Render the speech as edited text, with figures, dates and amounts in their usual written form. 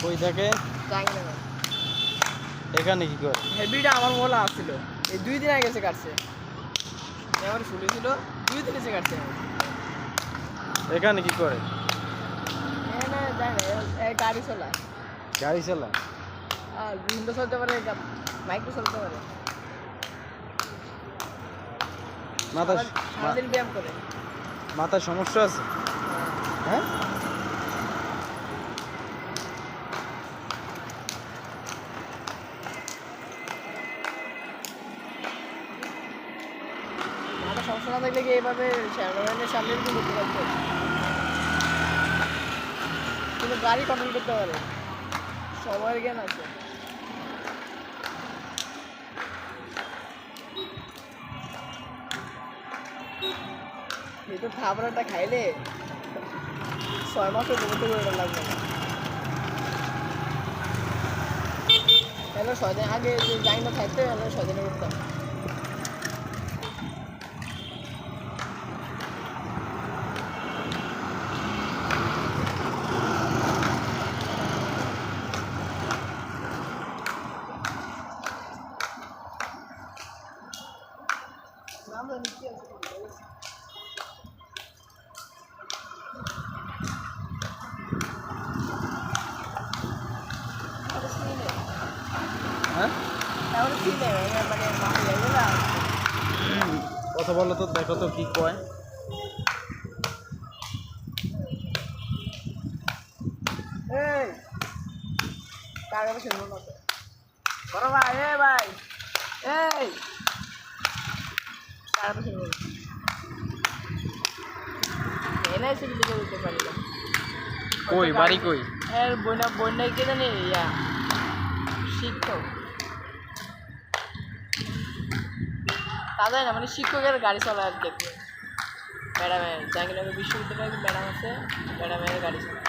কই থাকে? জানি না। এখানে কি করে? হেবিটা আমার মোলা আসছিল, এই 2 দিন আগে গেছে কাটছে। আমার শুনেছিল 2 দিন এসে কাটছে। এখানে কি করে? না জানি না, এই গাড়ি চালায়। গাড়ি চালায়? আর উইন্ডো চলতে পারে, মাইক্রো চলতে পারে। মাথা সারাদিন ব্যায়াম করে। মাথার সমস্যা আছে? হ্যাঁ, মাথা সমস্যা না থাকলে কি এইভাবে শ্যামরানের সামনে কি করতে পারতো? কিন্তু গাড়ি কন্ট্রোল করতে পারে, সবার জ্ঞান আছে। এই তো থাবড়াটা খাইলে 6 মাসের ঘুমোতে বেরোটা লাগবে না। তাহলে 6 দিন আগে যে যাই না থাকতে, তাহলে 6 দিনে উঠতাম। আমরা নিচে আছি। হ্যাঁ, তাহলে কি নেবে মানে মাথা যাবে না। কথা বলো তো, দেখো তো কি কয়। এই কার কথা শুনবো না তো। বড় ভাই, এ ভাই, এই কার কথা শুনবো না। এনে এসে লিখে দিতে পারি না। কই বাড়ি কই? এর বন্যা কে জানি ইয়া শিক্ষক, তা যায় না, মানে শিক্ষকের গাড়ি চলায় আর দেখবে। ম্যাডামের জাহাঙ্গীরনগর বিশ্ববিদ্যালয়ের ম্যাডাম আছে, ম্যাডামের গাড়ি চলায়।